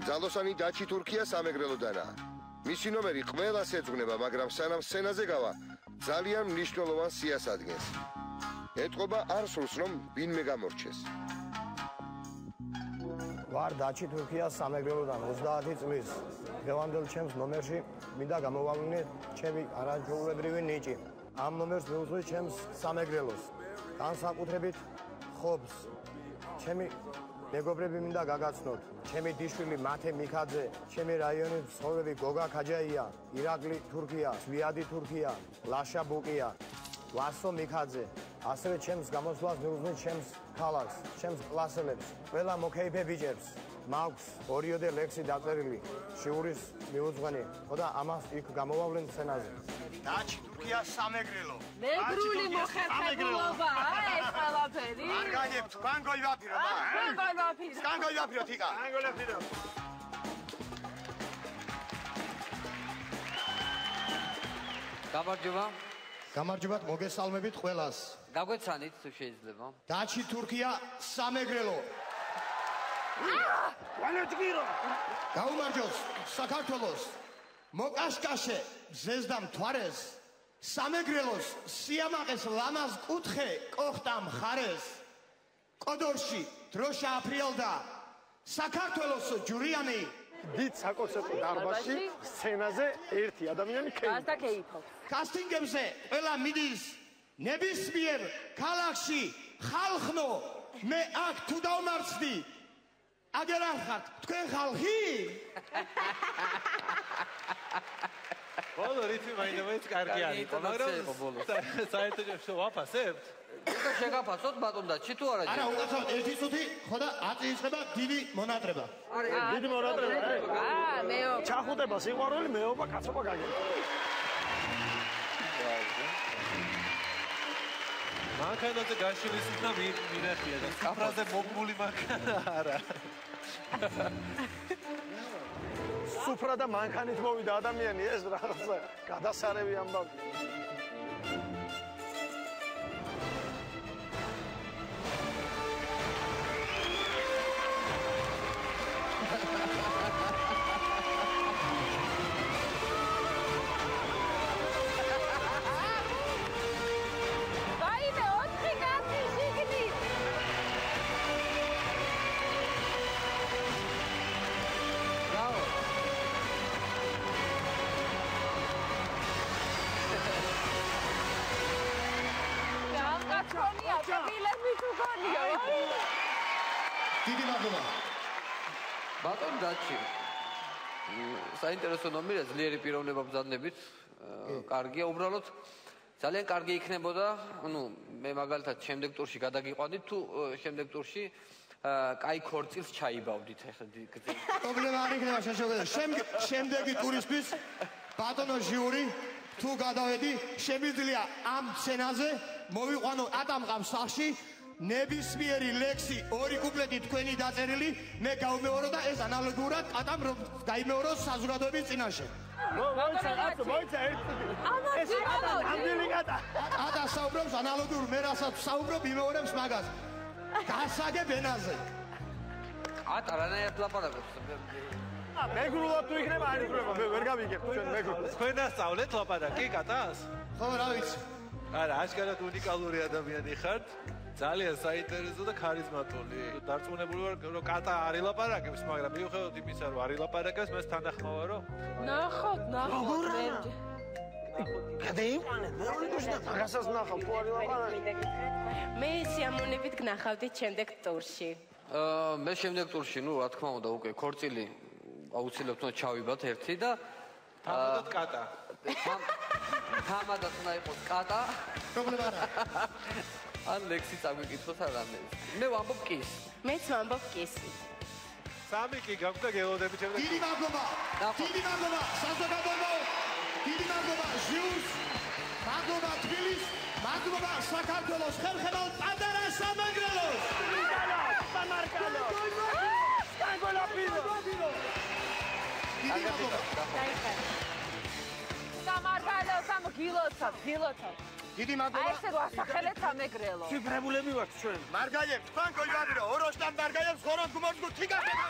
ძალოსანი დაჩი თურქია სამეგრელოდანაა. მისი ნომერი ყველას ეძღვნება, მაგრამ სანამ სცენაზე გავა, ძალიან მნიშვნელოვან სიას ადგენს. ეტყობა არ სურს, რომ ვინმე გამორჩეს. ვარ დაჩი თურქია სამეგრელოდან 30 წლის. დღევანდელ ჩემს ნომერში მინდა გამოვავლინე ჩემი არაჩვეულებრივი ნიჭი. ამ ნომერს მეუძღვი ჩემს სამეგრელოს. განსაკუთრებით ხობს. ჩემი მეგობრები მინდა გაგაცნოთ. ჩემი დიშვილი მათე მიქაძე, ჩემი რაიონის მცხოვრები გოგა ქაჯაია, ირაკლი თურქია, ზვიადი თურქია, ლაშა ბუკია, ვასო მიქაძე. ასევე ჩემს გამოსვლას მეუძღვი ჩემს ქალაქს, ჩემს კლასელებს, ყველა მოკეიფე ბიჭებს. მაქვს ორიოდე ლექსი დაწერილი, შიურის მიუძღვენი, ხოდა ამას იქ გამოვავლენ სცენაზე. დაჩი თურქია სამეგრელო. მეგრული მოხერხებულობა, ეს ყველაფერი. არ გაიგებთ, თქვენ გოივაფირო, თქვენ გოივაფირო. თქვენ გოივაფიროთ იქა. თქვენ გოივაფირო. გამარჯობა. გამარჯობათ, მოგესალმებით ყველას. გაგვეცანით თუ შეიძლება. დაჩი თურქია სამეგრელო. ვანეთგირო. გაუმარჯოს საქართველოს. მოკაშკაშე ზეზდა მთვარეს. სამეგრელოს სიამაყეს ლამაზ კუთხე კოხტა მხარეს. კოდორში დროშა აფრიალდა. საქართველოს ჯურიანი დიდ საკონცერტო დარბაზში სცენაზე ერთი ადამიანი კეიფობს. კასტინგებზე ყველა მიდის ნებისმიერ ქალაქში ხალხნო მე აქ თუ დავმარცხდი აგერ არ ხართ თქვენ ხალხი? ბოლო რითი მაინც კარგი არის, მაგრამ საერთოდ ვაფასებთ? უკვე შეგაფასოთ ბატონ დაჩი თუ არა? არა, უკაცრავად ერთი წუთი, ხო და აწიცხება დიდი მონატრება. დიდი მონატრება. მეო. ჩახუტება სიყვარული, მეობა, კაცობა გაგება. მანქანაზე გაშლის უნდა მინახია და საფრაზე მოგმული მანქანა არა. სუფრა და მანქანით მოვიდა ადამიანი ეს რაღაცა გადასარევი ამბავი. დიდი მადლობა. ბატონ დაჩი. საინტერესო ნომერია, ძლიერი პიროვნება ბრძანდებით. კარგია, უბრალოდ ძალიან კარგი იქნებოდა, ანუ მე მაგალითად შემდეგ ტურში გადაგიყვანით თუ შემდეგ ტურში კაი ქორწილს ჩაიბავდით ახლა გზით. პრობლემა არ იქნება შეშოგება. შემდეგი ტურისთვის ბატონო ჟიური თუ გადავედი, შემიძლია ამ სცენაზე მოვიყვანო ატამყავს სახში ნებისმიერი ლექსი ორი კუპლეტი თქვენი დაწერილი მე გავმეორო და ეს ანალოგიურად ატამ რომ გაიმეოროს საზოგადოების წინაშე. მოიცა ერთი. ეს ამდენი კატა. ატა საუბრობს ანალოგიურ მე რასაც საუბრობ იმეორებს მაგას. გასაგებ ენაზე. ატა რანაირად ლაპარაკობს? მეგრულად თუ იქნება არ იქნება მე ვერ გავიგებ ჩვენ მეგრულად. თქვენ ასწავლეთ ლაპარაკი კატას? ხო რა ვიცი. არა, აშკარად უნიკალური ადამიანი ხართ. ძალიან საინტერესო და ქარიზმატული. დარწმუნებული ვარ, რომ კატა არ ილაპარაკებს, მაგრამ მიუხედავად იმისა, რომ არ ილაპარაკებს, მე თანახმავა რომ ნახოთ. გადაიყვანეთ, მეორე ტურში და მაგასაც ნახავ, თუ არ ილაპარაკებს. მე სიამოვნებით გნახავდით შემდეგ ტურში. მე შემდეგ ტურში, ну, რა თქმა უნდა, უკვე ქორწილი აუცილებლად უნდა ჩავიბათ ერთი და თამადად კატა. თამადად უნდა იყოს კატა. პრობლემა არა. ან ლექსი წაგვიკითხოს არ ამერს. მე ვამბობ კის. მეც ვამბობ კის. სამი კი გაგვდა გელოდები შემდეგ. დიდი მადლობა. დიდი მადლობა საზოგადოებო. დიდი მადლობა ჟიურს. მადლობა თბილისს. მადლობა საქართველოს ხერხემალ პატარა სამეგრელოს. სამარკალო. დიდი მადლობა. სამარგალო, სამგილოცა, გილოცა. დიდი მადლობა. აი ესე ვასახელეთ სამეგრელო. ციფრებულები ვართ ჩვენ. მარგაიებ, თქვენ გოივარირო, ოროსტან მარგაიებს ხორონ გუმორს გუთი გაკეთე.